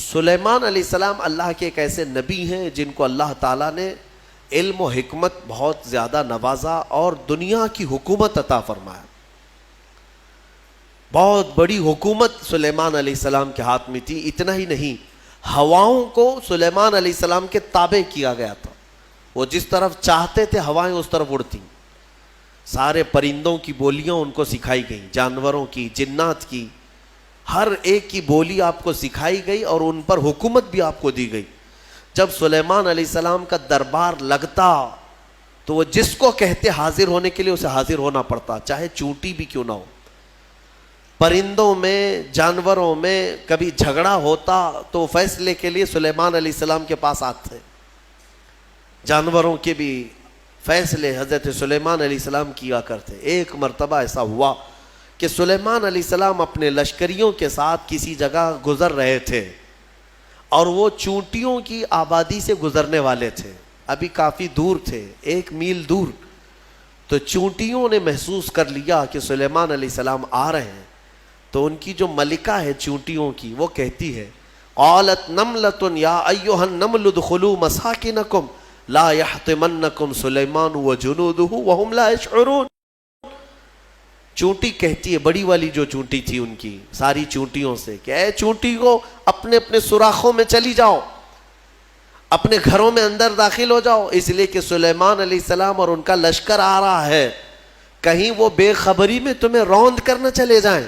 سلیمان علیہ السلام اللہ کے ایک ایسے نبی ہیں جن کو اللہ تعالیٰ نے علم و حکمت بہت زیادہ نوازا اور دنیا کی حکومت عطا فرمایا. بہت بڑی حکومت سلیمان علیہ السلام کے ہاتھ میں تھی. اتنا ہی نہیں، ہواؤں کو سلیمان علیہ السلام کے تابع کیا گیا تھا. وہ جس طرف چاہتے تھے ہوائیں اس طرف اڑتی. سارے پرندوں کی بولیاں ان کو سکھائی گئیں، جانوروں کی، جنات کی، ہر ایک کی بولی آپ کو سکھائی گئی اور ان پر حکومت بھی آپ کو دی گئی. جب سلیمان علیہ السلام کا دربار لگتا تو وہ جس کو کہتے حاضر ہونے کے لیے اسے حاضر ہونا پڑتا، چاہے چونٹی بھی کیوں نہ ہو. پرندوں میں، جانوروں میں کبھی جھگڑا ہوتا تو فیصلے کے لیے سلیمان علیہ السلام کے پاس آتے. جانوروں کے بھی فیصلے حضرت سلیمان علیہ السلام کیا کرتے. ایک مرتبہ ایسا ہوا کہ سلیمان علیہ السلام اپنے لشکریوں کے ساتھ کسی جگہ گزر رہے تھے اور وہ چونٹیوں کی آبادی سے گزرنے والے تھے. ابھی کافی دور تھے، 1 میل دور. تو چونٹیوں نے محسوس کر لیا کہ سلیمان علیہ السلام آ رہے ہیں. تو ان کی جو ملکہ ہے چونٹیوں کی، وہ کہتی ہے قالت نملۃ یا ایھا النمل ادخلوا مساکنکم لا یحطمنکم سلیمان وجنودہ وہم لا یشعرون. چونٹی کہتی ہے، بڑی والی جو چونٹی تھی ان کی ساری چونٹیوں سے، کہ اے چونٹی کو اپنے اپنے سوراخوں میں چلی جاؤ، اپنے گھروں میں اندر داخل ہو جاؤ، اس لیے کہ سلیمان علیہ السلام اور ان کا لشکر آ رہا ہے، کہیں وہ بے خبری میں تمہیں روند کرنا چلے جائیں.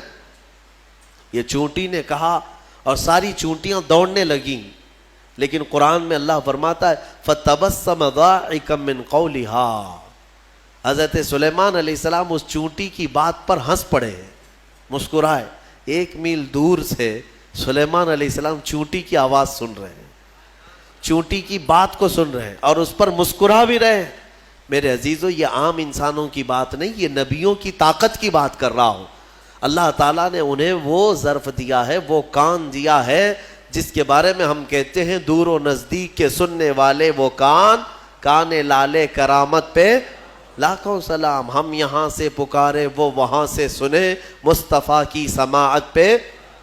یہ چونٹی نے کہا اور ساری چونٹیاں دوڑنے لگیں. لیکن قرآن میں اللہ فرماتا ہے فَتَبَسَّمَ ضَاحِكًا مِّن قَوْلِهَا. حضرت سلیمان علیہ السلام اس چونٹی کی بات پر ہنس پڑے، مسکرائے. 1 میل دور سے سلیمان علیہ السلام چونٹی کی آواز سن رہے ہیں، چونٹی کی بات کو سن رہے ہیں اور اس پر مسکرا بھی رہے ہیں. میرے عزیزو، یہ عام انسانوں کی بات نہیں، یہ نبیوں کی طاقت کی بات کر رہا ہوں. اللہ تعالیٰ نے انہیں وہ ظرف دیا ہے، وہ کان دیا ہے جس کے بارے میں ہم کہتے ہیں دور و نزدیک کے سننے والے وہ کان لالے کرامت پہ لاکھوں سلام. ہم یہاں سے پکارے وہ وہاں سے سنے، مصطفیٰ کی سماعت پہ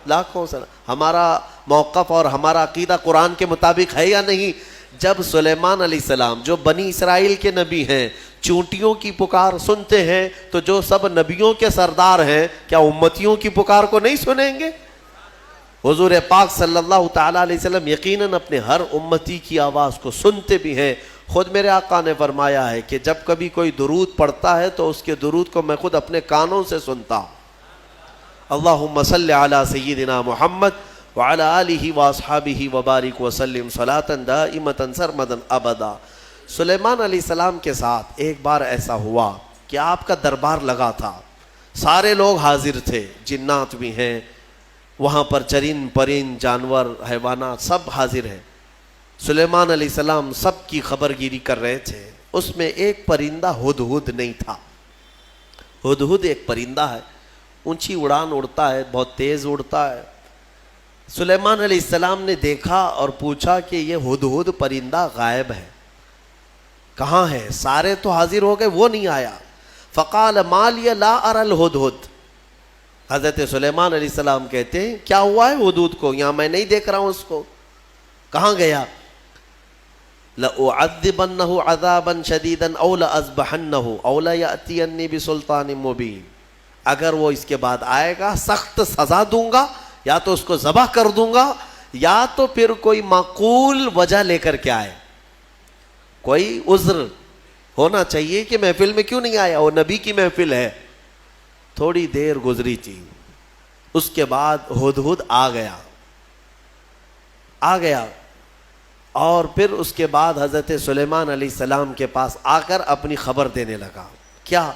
لاکھوں سلام. ہمارا موقف اور ہمارا عقیدہ قرآن کے مطابق ہے یا نہیں؟ جب سلیمان علیہ السلام جو بنی اسرائیل کے نبی ہیں چونٹیوں کی پکار سنتے ہیں تو جو سب نبیوں کے سردار ہیں کیا امتیوں کی پکار کو نہیں سنیں گے؟ حضور پاک صلی اللہ تعالیٰ علیہ وسلم یقیناً اپنے ہر امتی کی آواز کو سنتے بھی ہیں. خود میرے آقا نے فرمایا ہے کہ جب کبھی کوئی درود پڑھتا ہے تو اس کے درود کو میں خود اپنے کانوں سے سنتا ہوں. اللہم صلی علی سیدنا محمد وعلی آلہ واصحابہ وبارک وسلم صلاۃ دائمۃ سرمدا ابدا. سلیمان علیہ السلام کے ساتھ ایک بار ایسا ہوا کہ آپ کا دربار لگا تھا، سارے لوگ حاضر تھے، جنات بھی ہیں وہاں پر، چرند پرند جانور حیوانات سب حاضر ہیں. سلیمان علیہ السلام سب کی خبر گیری کر رہے تھے. اس میں ایک پرندہ ہدہد نہیں تھا. ہدہد ایک پرندہ ہے، اونچی اڑان اڑتا ہے، بہت تیز اڑتا ہے. سلیمان علیہ السلام نے دیکھا اور پوچھا کہ یہ ہدہد پرندہ غائب ہے، کہاں ہے؟ سارے تو حاضر ہو گئے، وہ نہیں آیا. فقال ما لی لا اری الہدہد. حضرت سلیمان علیہ السلام کہتے ہیں کیا ہوا ہے ہدہد کو؟ یہاں میں نہیں دیکھ رہا ہوں اس کو، کہاں گیا؟ لَأُعَذِّبَنَّهُ عَذَابًا شَدِيدًا أَوْ لَأَذْبَحَنَّهُ أَوْ لَيَأْتِيَنِّي بِسُلْطَانٍ مُبِينٍ. اگر وہ اس کے بعد آئے گا سخت سزا دوں گا، یا تو اس کو ذبح کر دوں گا، یا تو پھر کوئی معقول وجہ لے کر کے آئے، کوئی عذر ہونا چاہیے کہ محفل میں کیوں نہیں آیا، وہ نبی کی محفل ہے. تھوڑی دیر گزری تھی، اس کے بعد ہدہد آ گیا اور پھر اس کے بعد حضرت سلیمان علیہ السلام کے پاس آ کر اپنی خبر دینے لگا. کیا؟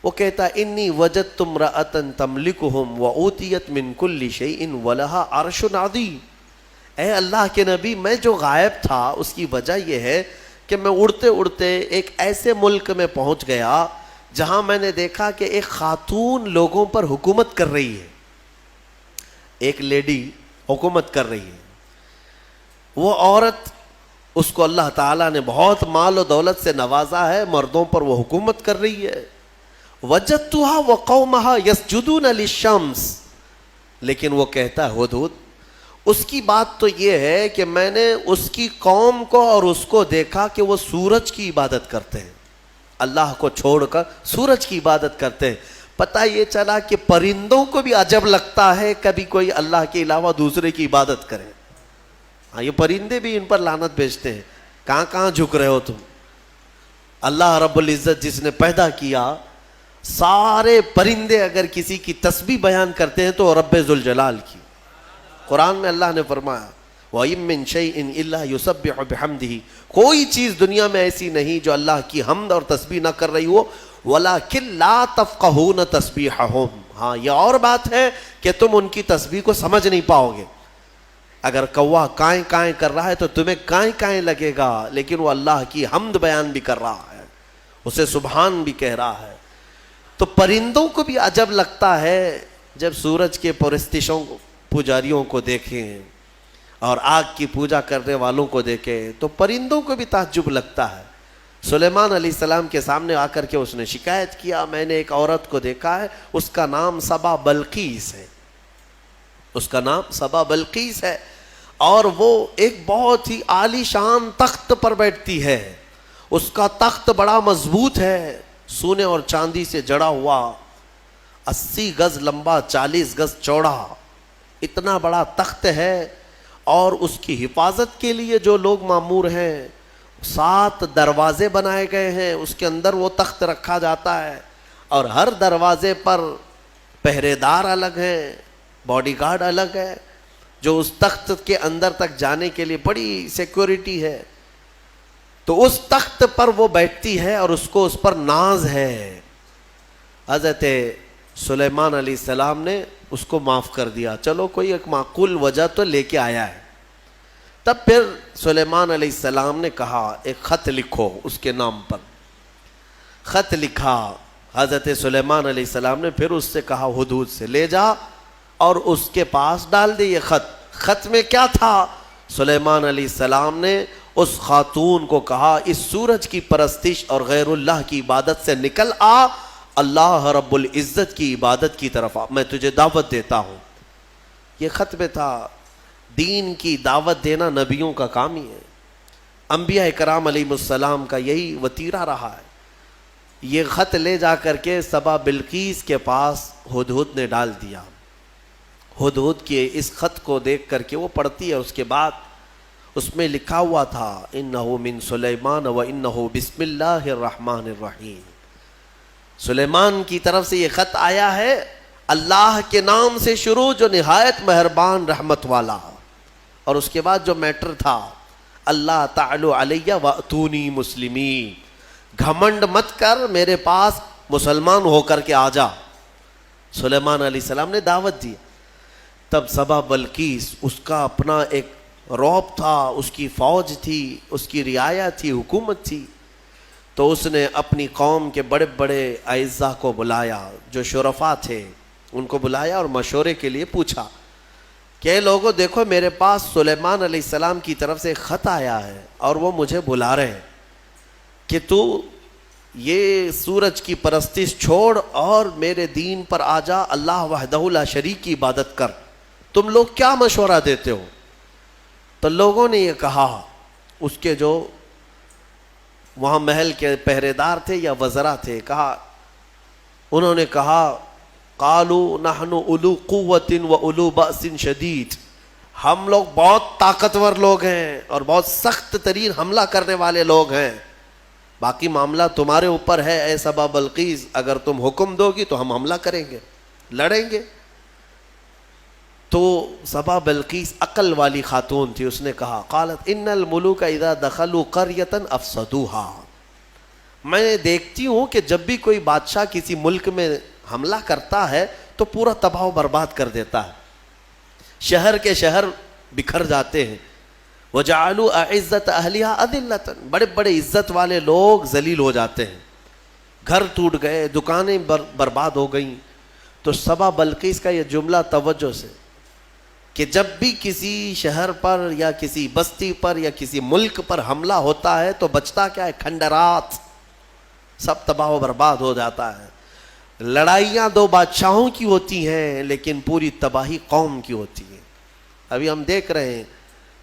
وہ کہتا انی وجدت امرأۃ تملکہم وأوتیت من کل شیء ولہا عرش عظیم. اے اللہ کے نبی، میں جو غائب تھا اس کی وجہ یہ ہے کہ میں اڑتے اڑتے ایک ایسے ملک میں پہنچ گیا جہاں میں نے دیکھا کہ ایک خاتون لوگوں پر حکومت کر رہی ہے، ایک لیڈی حکومت کر رہی ہے. وہ عورت، اس کو اللہ تعالیٰ نے بہت مال و دولت سے نوازا ہے، مردوں پر وہ حکومت کر رہی ہے. وَجَدْتُهَا وَقَوْمَهَا يَسْجُدُونَ لِلشَّمْسِ. لیکن وہ کہتا ہے ہدہد، اس کی بات تو یہ ہے کہ میں نے اس کی قوم کو اور اس کو دیکھا کہ وہ سورج کی عبادت کرتے ہیں، اللہ کو چھوڑ کر سورج کی عبادت کرتے ہیں۔ پتہ یہ چلا کہ پرندوں کو بھی عجب لگتا ہے کبھی کوئی اللہ کے علاوہ دوسرے کی عبادت کرے۔ ہاں، یہ پرندے بھی ان پر لعنت بھیجتے ہیں، کہاں کہاں جھک رہے ہو تم؟ اللہ رب العزت جس نے پیدا کیا، سارے پرندے اگر کسی کی تسبیح بیان کرتے ہیں تو رب ذوالجلال کی۔ قرآن میں اللہ نے فرمایا وَإِن مِّن شَيْءٍ إِلَّا يُسَبِّحُ بِحَمْدِهِ، کوئی چیز دنیا میں ایسی نہیں جو اللہ کی حمد اور تسبیح نہ کر رہی ہو، وَلَكِن لَا تَفْقَهُونَ تَسْبِيحَهُمْ، ہاں یہ اور بات ہے کہ تم ان کی تسبیح کو سمجھ نہیں پاؤ گے۔ اگر کوا کائیں کائیں کر رہا ہے تو تمہیں کائیں کائیں لگے گا، لیکن وہ اللہ کی حمد بیان بھی کر رہا ہے، اسے سبحان بھی کہہ رہا ہے۔ تو پرندوں کو بھی عجب لگتا ہے جب سورج کے پرستشوں پجاریوں کو دیکھیں اور آگ کی پوجا کرنے والوں کو دیکھیں تو پرندوں کو بھی تعجب لگتا ہے۔ سلیمان علیہ السلام کے سامنے آ کر کے اس نے شکایت کیا، میں نے ایک عورت کو دیکھا ہے، اس کا نام سبا بلقیس ہے، اس کا نام سبا بلقیس ہے، اور وہ ایک بہت ہی عالی شان تخت پر بیٹھتی ہے، اس کا تخت بڑا مضبوط ہے، سونے اور چاندی سے جڑا ہوا، 80 گز لمبا 40 گز چوڑا، اتنا بڑا تخت ہے، اور اس کی حفاظت کے لیے جو لوگ مامور ہیں 7 دروازے بنائے گئے ہیں، اس کے اندر وہ تخت رکھا جاتا ہے، اور ہر دروازے پر پہرے دار الگ ہیں، باڈی گارڈ الگ ہے، جو اس تخت کے اندر تک جانے کے لیے بڑی سیکورٹی ہے۔ تو اس تخت پر وہ بیٹھتی ہے اور اس کو اس پر ناز ہے۔ حضرت سلیمان علیہ السلام نے اس کو معاف کر دیا، چلو کوئی ایک معقول وجہ تو لے کے آیا ہے۔ تب پھر سلیمان علیہ السلام نے کہا ایک خط لکھو اس کے نام پر۔ خط لکھا، حضرت سلیمان علیہ السلام نے پھر اس سے کہا ہدہد سے لے جا اور اس کے پاس ڈال دے یہ خط۔ خط میں کیا تھا؟ سلیمان علیہ السلام نے اس خاتون کو کہا اس سورج کی پرستش اور غیر اللہ کی عبادت سے نکل آ، اللہ رب العزت کی عبادت کی طرف آ، میں تجھے دعوت دیتا ہوں۔ یہ خط میں تھا۔ دین کی دعوت دینا نبیوں کا کام ہی ہے، انبیاء کرام علیہ السلام کا یہی وتیرہ رہا ہے۔ یہ خط لے جا کر کے سبا بلقیس کے پاس ہدہد نے ڈال دیا۔ ہدہد کے اس خط کو دیکھ کر کے وہ پڑھتی ہے، اس کے بعد اس میں لکھا ہوا تھا انہو من سلیمان و انہو بسم اللہ الرحمن الرحیم، سلیمان کی طرف سے یہ خط آیا ہے، اللہ کے نام سے شروع جو نہایت مہربان رحمت والا، اور اس کے بعد جو میٹر تھا اللہ تعالی علیہ واتونی مسلمین، گھمنڈ مت کر، میرے پاس مسلمان ہو کر کے آ جا۔ سلیمان علیہ السلام نے دعوت دی۔ تب سبا بلقیس، اس کا اپنا ایک رعب تھا، اس کی فوج تھی، اس کی رعایا تھی، حکومت تھی، تو اس نے اپنی قوم کے بڑے بڑے اعزاء کو بلایا، جو شرفاء تھے ان کو بلایا اور مشورے کے لیے پوچھا کہ لوگوں دیکھو میرے پاس سلیمان علیہ السلام کی طرف سے خط آیا ہے اور وہ مجھے بلا رہے ہیں کہ تو یہ سورج کی پرستش چھوڑ اور میرے دین پر آ جا، اللہ وحدہ لا شریک کی عبادت کر، تم لوگ کیا مشورہ دیتے ہو؟ تو لوگوں نے یہ کہا، اس کے جو وہاں محل کے پہرے دار تھے یا وزراء تھے، انہوں نے کہا قالوا نحن اولو قوت و اولو بأس شدید، ہم لوگ بہت طاقتور لوگ ہیں اور بہت سخت ترین حملہ کرنے والے لوگ ہیں، باقی معاملہ تمہارے اوپر ہے اے سبا بلقیس، اگر تم حکم دو گی تو ہم حملہ کریں گے، لڑیں گے۔ تو سبا بلقیس عقل والی خاتون تھی، اس نے کہا قالت ان الملوک اذا دخلوا قریۃ افسدوها، میں دیکھتی ہوں کہ جب بھی کوئی بادشاہ کسی ملک میں حملہ کرتا ہے تو پورا تباہ و برباد کر دیتا ہے، شہر کے شہر بکھر جاتے ہیں، وجعلوا اعزت اہلها اذلۃ، بڑے بڑے عزت والے لوگ ذلیل ہو جاتے ہیں، گھر ٹوٹ گئے، دکانیں برباد ہو گئیں۔ تو سبا بلقیس کا یہ جملہ توجہ سے کہ جب بھی کسی شہر پر یا کسی بستی پر یا کسی ملک پر حملہ ہوتا ہے تو بچتا کیا ہے؟ کھنڈرات، سب تباہ و برباد ہو جاتا ہے۔ لڑائیاں 2 بادشاہوں کی ہوتی ہیں لیکن پوری تباہی قوم کی ہوتی ہے۔ ابھی ہم دیکھ رہے ہیں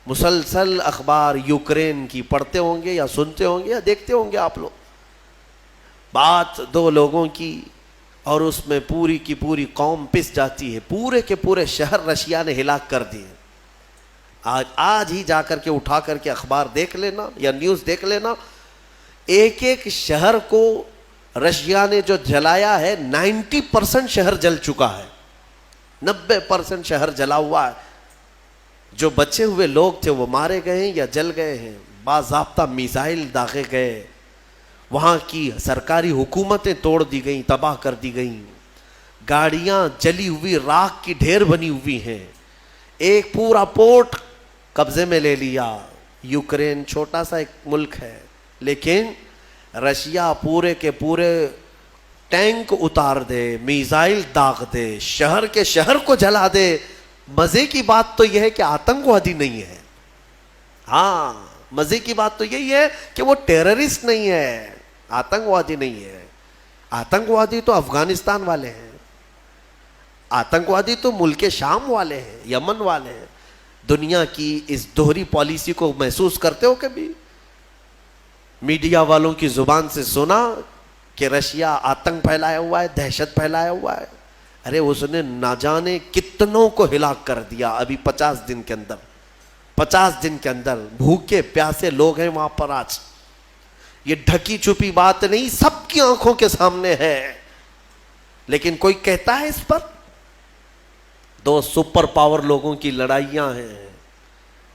مسلسل اخبار یوکرین کی پڑھتے ہوں گے یا سنتے ہوں گے یا دیکھتے ہوں گے آپ لوگ. بات دو لوگوں کی اور اس میں پوری کی پوری قوم پس جاتی ہے. پورے کے پورے شہر رشیا نے ہلاک کر دیے. آج ہی جا کر کے اٹھا کر کے اخبار دیکھ لینا یا نیوز دیکھ لینا, ایک ایک شہر کو رشیا نے جو جلایا ہے 90% شہر جل چکا ہے, 90% شہر جلا ہوا ہے. جو بچے ہوئے لوگ تھے وہ مارے گئے ہیں یا جل گئے ہیں. باضابطہ میزائل داغے گئے, وہاں کی سرکاری حکومتیں توڑ دی گئیں, تباہ کر دی گئیں, گاڑیاں جلی ہوئی راکھ کی ڈھیر بنی ہوئی ہیں, ایک پورا پورٹ قبضے میں لے لیا. یوکرین چھوٹا سا ایک ملک ہے, لیکن رشیا پورے کے پورے ٹینک اتار دے, میزائل داغ دے, شہر کے شہر کو جلا دے. مزے کی بات تو یہ ہے کہ آتنکوادی نہیں ہے. ہاں, مزے کی بات تو یہی ہے کہ وہ ٹیررسٹ نہیں ہے, آتنکوادی نہیں ہے. آتنکوادی تو افغانستان والے ہیں, آتنکوادی تو ملک شام والے ہیں, یمن والے ہیں. دنیا کی اس دوہری پالیسی کو محسوس کرتے ہو کبھی؟ میڈیا والوں کی زبان سے سنا کہ رشیا آتنک پھیلایا ہوا ہے, دہشت پھیلایا ہوا ہے. ارے اس نے نہ جانے کتنوں کو ہلاک کر دیا ابھی 50 دن کے اندر. 50 دن کے اندر بھوکے پیاسے لوگ ہیں وہاں پر آج. یہ ڈھکی چھپی بات نہیں, سب کی آنکھوں کے سامنے ہے. لیکن کوئی کہتا ہے اس پر؟ دو سپر پاور لوگوں کی لڑائیاں ہیں,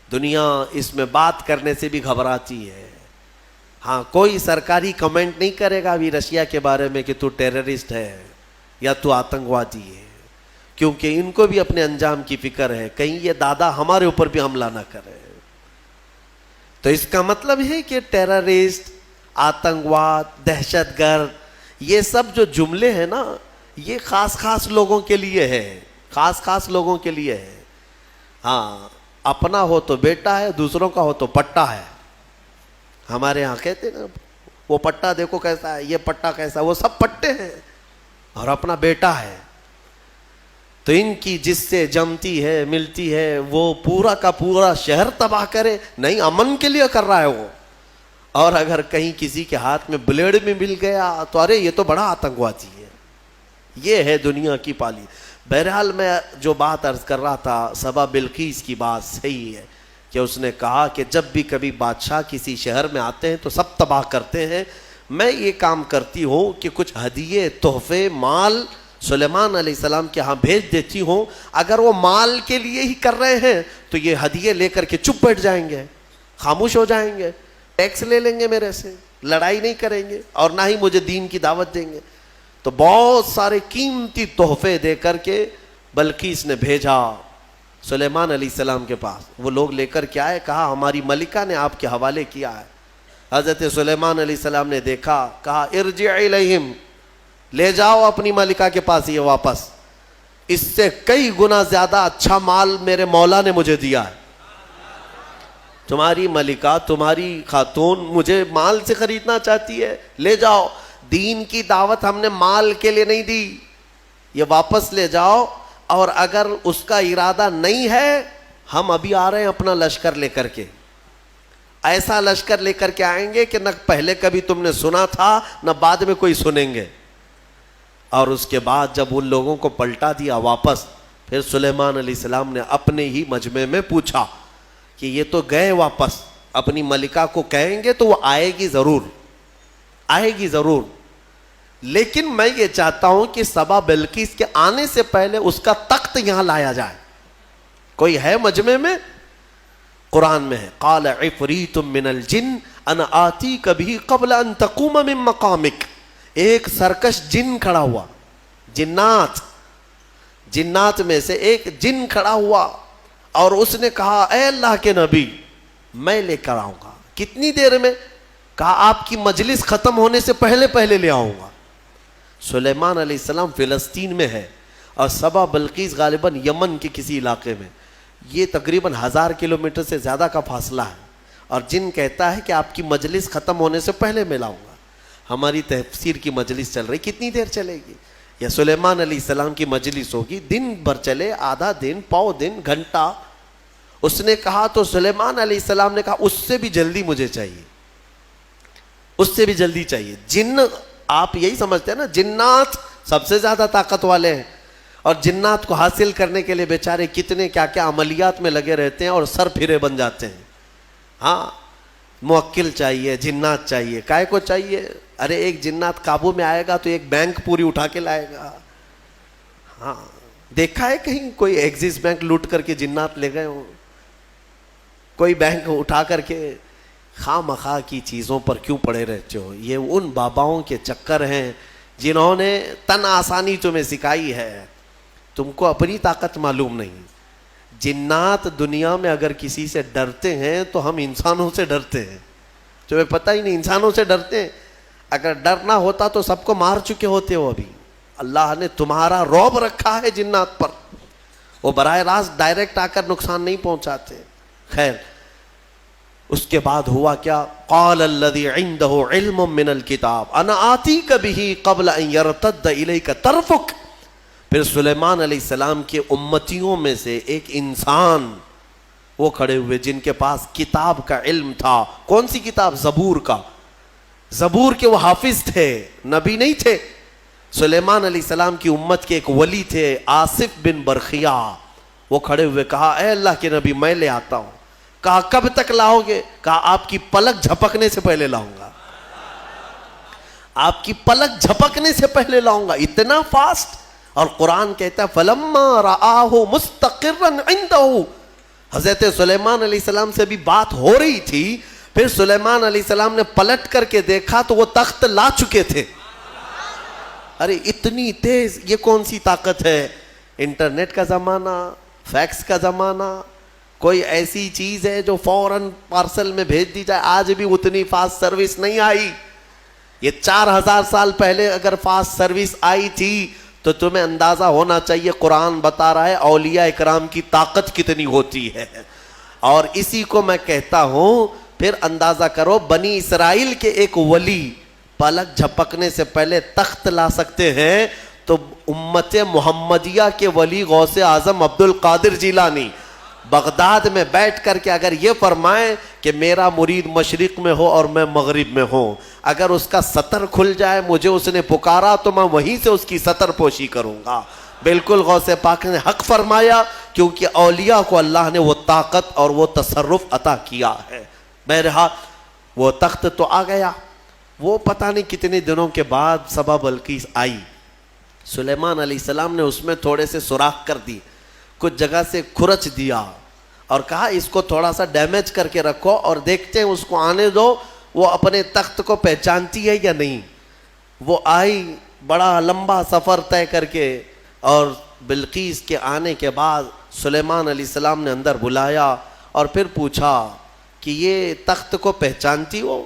دنیا اس میں بات کرنے سے بھی گھبراتی ہے. ہاں, کوئی سرکاری کمنٹ نہیں کرے گا ابھی رشیا کے بارے میں کہ تو ٹیررسٹ ہے یا تو آتنکوادی ہے, کیونکہ ان کو بھی اپنے انجام کی فکر ہے, کہیں یہ دادا ہمارے اوپر بھی حملہ نہ کرے. تو اس کا مطلب ہے کہ ٹیررسٹ, آتنکواد, دہشت گرد, یہ سب جو جملے ہیں نا, یہ خاص خاص لوگوں کے لیے ہے, خاص خاص لوگوں کے لیے ہے. ہاں, اپنا ہو تو بیٹا ہے, دوسروں کا ہو تو پٹا ہے. ہمارے ہاں کہتے ہیں نا, وہ پٹا دیکھو کیسا ہے, یہ پٹا کیسا ہے, وہ سب پٹے ہیں اور اپنا بیٹا ہے. تو ان کی جس سے جمتی ہے ملتی ہے وہ پورا کا پورا شہر تباہ کرے, نہیں امن کے لیے کر رہا ہے وہ. اور اگر کہیں کسی کے ہاتھ میں بلیڈ میں مل گیا تو ارے یہ تو بڑا آتنکوادی ہے. یہ ہے دنیا کی پالی. بہرحال میں جو بات عرض کر رہا تھا, سبا بلقیس کی بات صحیح ہے کہ اس نے کہا کہ جب بھی کبھی بادشاہ کسی شہر میں آتے ہیں تو سب تباہ کرتے ہیں. میں یہ کام کرتی ہوں کہ کچھ ہدیے, تحفے, مال سلیمان علیہ السلام کے ہاں بھیج دیتی ہوں. اگر وہ مال کے لیے ہی کر رہے ہیں تو یہ ہدیے لے کر کے چپ بیٹھ جائیں گے, خاموش ہو جائیں گے, ٹیکس لے لیں گے میرے سے, لڑائی نہیں کریں گے اور نہ ہی مجھے دین کی دعوت دیں گے. تو بہت سارے قیمتی تحفے دے کر کے بلقیس نے بھیجا سلیمان علیہ السلام کے پاس. وہ لوگ لے کر کے آئے, کہا ہماری ملکہ نے آپ کے حوالے کیا ہے. حضرت سلیمان علیہ السلام نے دیکھا, کہا ارجع الیہم, لے جاؤ اپنی ملکہ کے پاس یہ واپس, اس سے کئی گنا زیادہ اچھا مال میرے مولا نے مجھے دیا ہے. تمہاری ملکہ, تمہاری خاتون مجھے مال سے خریدنا چاہتی ہے, لے جاؤ. دین کی دعوت ہم نے مال کے لیے نہیں دی, یہ واپس لے جاؤ. اور اگر اس کا ارادہ نہیں ہے, ہم ابھی آ رہے ہیں اپنا لشکر لے کر کے. ایسا لشکر لے کر کے آئیں گے کہ نہ پہلے کبھی تم نے سنا تھا نہ بعد میں کوئی سنیں گے. اور اس کے بعد جب ان لوگوں کو پلٹا دیا واپس, پھر سلیمان علیہ السلام نے اپنے ہی مجمع میں پوچھا کہ یہ تو گئے واپس, اپنی ملکہ کو کہیں گے تو وہ آئے گی ضرور, آئے گی ضرور. لیکن میں یہ چاہتا ہوں کہ سبا بلقیس کے آنے سے پہلے اس کا تخت یہاں لایا جائے. کوئی ہے مجمع میں؟ قرآن میں ہے, قال عفریت من الجن انا آتیک بہ قبل ان تقوم من مقامک. ایک سرکش جن کھڑا ہوا, جنات میں سے ایک جن کھڑا ہوا اور اس نے کہا اے اللہ کے نبی میں لے کر آؤں گا. کتنی دیر میں؟ کہا آپ کی مجلس ختم ہونے سے پہلے لے آؤں گا. سلیمان علیہ السلام فلسطین میں ہے اور سبا بلقیس غالباً یمن کے کسی علاقے میں. یہ تقریباً 1000 کلومیٹر سے زیادہ کا فاصلہ ہے. اور جن کہتا ہے کہ آپ کی مجلس ختم ہونے سے پہلے میں لاؤں گا. ہماری تفسیر کی مجلس چل رہی, کتنی دیر چلے گی؟ یا سلیمان علیہ السلام کی مجلس ہوگی, دن بھر چلے, آدھا دن, پاؤ دن, گھنٹہ, اس نے کہا تو سلیمان علیہ السلام نے کہا اس سے بھی جلدی مجھے چاہیے، اس سے بھی جلدی چاہیے۔ جن آپ یہی سمجھتے ہیں نا جنات سب سے زیادہ طاقت والے ہیں، اور جنات کو حاصل کرنے کے لیے بیچارے کتنے کیا کیا عملیات میں لگے رہتے ہیں اور سر پھرے بن جاتے ہیں۔ ہاں موکل چاہیے، جنات چاہیے، کائے کو چاہیے؟ ارے ایک جنات قابو میں آئے گا تو ایک بینک پوری اٹھا کے لائے گا۔ ہاں دیکھا ہے کہیں کوئی ایکسس بینک لوٹ کر کے جنات لے گئے ہوں؟ کوئی بینک اٹھا کر کے خواہ مخواہ کی چیزوں پر کیوں پڑے رہتے ہو؟ یہ ان باباؤں کے چکر ہیں جنہوں نے تن آسانی تمہیں سکھائی ہے، تم کو اپنی طاقت معلوم نہیں۔ جنات دنیا میں اگر کسی سے ڈرتے ہیں تو ہم انسانوں سے ڈرتے ہیں، تمہیں پتہ ہی نہیں انسانوں سے ڈرتے ہیں۔ اگر ڈرنا ہوتا تو سب کو مار چکے ہوتے ہو ابھی۔ اللہ نے تمہارا رعب رکھا ہے جنات پر، وہ براہ راست ڈائریکٹ آ کر نقصان نہیں پہنچاتے۔ خیر اس کے بعد ہوا کیا؟ قال الذی عنده علم من الکتاب انا آتیک بہ قبل ان یرتد الیک طرفک۔ پھر سلیمان علیہ السلام کے امتیوں میں سے ایک انسان وہ کھڑے ہوئے جن کے پاس کتاب کا علم تھا۔ کون سی کتاب؟ زبور کا۔ زبور کے وہ حافظ تھے، نبی نہیں تھے۔ سلیمان علیہ السلام کی امت کے ایک ولی تھے آصف بن برخیا، وہ کھڑے ہوئے کہا اے اللہ کے نبی میں لے آتا ہوں۔ کہا کب تک لاؤ گے؟ کہا آپ کی پلک جھپکنے سے پہلے لاؤں گا، آپ کی پلک جھپکنے سے پہلے لاؤں گا۔ اتنا فاسٹ۔ اور قرآن کہتا ہے فَلَمَّا رَآهُ مُسْتَقِرًّا عِنْدَهُ۔ حضرت سلیمان علیہ السلام سے بھی بات ہو رہی تھی، پھر سلیمان علیہ السلام نے پلٹ کر کے دیکھا تو وہ تخت لا چکے تھے۔ ارے اتنی تیز، یہ کون سی طاقت ہے؟ انٹرنیٹ کا زمانہ، فیکس کا زمانہ، کوئی ایسی چیز ہے جو فوراً پارسل میں بھیج دی جائے۔ آج بھی اتنی فاسٹ سروس نہیں آئی۔ یہ 4000 سال پہلے اگر فاسٹ سروس آئی تھی تو تمہیں اندازہ ہونا چاہیے قرآن بتا رہا ہے اولیاء اکرام کی طاقت کتنی ہوتی ہے۔ اور اسی کو میں کہتا ہوں، پھر اندازہ کرو بنی اسرائیل کے ایک ولی پلک جھپکنے سے پہلے تخت لا سکتے ہیں، تو امت محمدیہ کے ولی غوث اعظم عبد القادر جیلانی بغداد میں بیٹھ کر کے اگر یہ فرمائیں کہ میرا مرید مشرق میں ہو اور میں مغرب میں ہوں، اگر اس کا سطر کھل جائے، مجھے اس نے پکارا تو میں وہیں سے اس کی سطر پوشی کروں گا۔ بالکل غوث پاک نے حق فرمایا، کیونکہ اولیاء کو اللہ نے وہ طاقت اور وہ تصرف عطا کیا ہے۔ بہرحال وہ تخت تو آ گیا۔ وہ پتہ نہیں کتنے دنوں کے بعد سبا بلقیس آئی، سلیمان علیہ السلام نے اس میں تھوڑے سے سوراخ کر دی، کچھ جگہ سے کھرچ دیا اور کہا اس کو تھوڑا سا ڈیمیج کر کے رکھو اور دیکھتے ہیں اس کو آنے دو وہ اپنے تخت کو پہچانتی ہے یا نہیں۔ وہ آئی بڑا لمبا سفر طے کر کے، اور بلقیس کے آنے کے بعد سلیمان علیہ السلام نے اندر بلایا اور پھر پوچھا کہ یہ تخت کو پہچانتی ہو،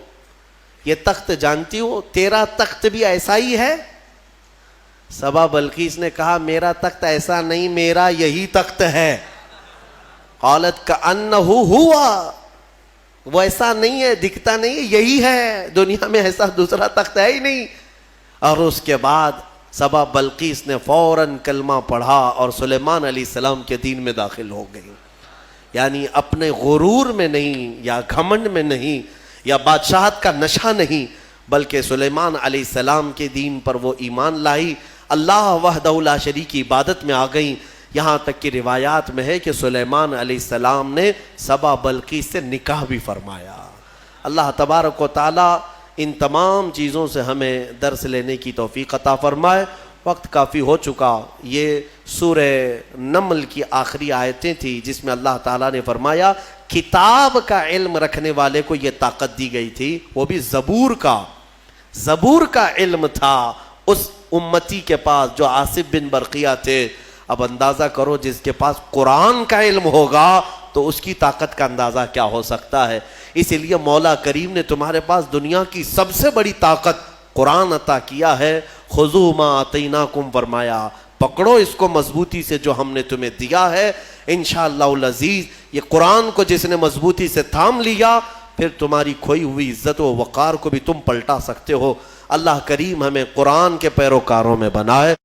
یہ تخت جانتی ہو، تیرا تخت بھی ایسا ہی ہے؟ سبا بلقیس نے کہا میرا تخت ایسا نہیں، میرا یہی تخت ہے۔ قالت کأنہ ہوا، وہ ایسا نہیں ہے، دکھتا نہیں ہے، یہی ہے، دنیا میں ایسا دوسرا تخت ہے ہی نہیں۔ اور اس کے بعد سبا بلقیس نے فوراً کلمہ پڑھا اور سلیمان علیہ السلام کے دین میں داخل ہو گئی۔ یعنی اپنے غرور میں نہیں، یا گھمنڈ میں نہیں، یا بادشاہت کا نشہ نہیں، بلکہ سلیمان علیہ السلام کے دین پر وہ ایمان لائی، اللہ وحدہ لا شریک کی عبادت میں آ گئیں۔ یہاں تک کہ روایات میں ہے کہ سلیمان علیہ السلام نے سبا بلقیس سے نکاح بھی فرمایا۔ اللہ تبارک و تعالی ان تمام چیزوں سے ہمیں درس لینے کی توفیق عطا فرمائے۔ وقت کافی ہو چکا۔ یہ سورہ نمل کی آخری آیتیں تھیں جس میں اللہ تعالیٰ نے فرمایا کتاب کا علم رکھنے والے کو یہ طاقت دی گئی تھی، وہ بھی زبور کا علم تھا اس امتی کے پاس جو آصف بن برقیہ تھے۔ اب اندازہ کرو جس کے پاس قرآن کا علم ہوگا تو اس کی طاقت کا اندازہ کیا ہو سکتا ہے۔ اس لیے مولا کریم نے تمہارے پاس دنیا کی سب سے بڑی طاقت قرآن عطا کیا ہے۔ خذوا ما آتیناکم فرمایا، پکڑو اس کو مضبوطی سے جو ہم نے تمہیں دیا ہے۔ انشاءاللہ العزیز یہ قرآن کو جس نے مضبوطی سے تھام لیا، پھر تمہاری کھوئی ہوئی عزت و وقار کو بھی تم پلٹا سکتے ہو۔ اللہ کریم ہمیں قرآن کے پیروکاروں میں بنائے۔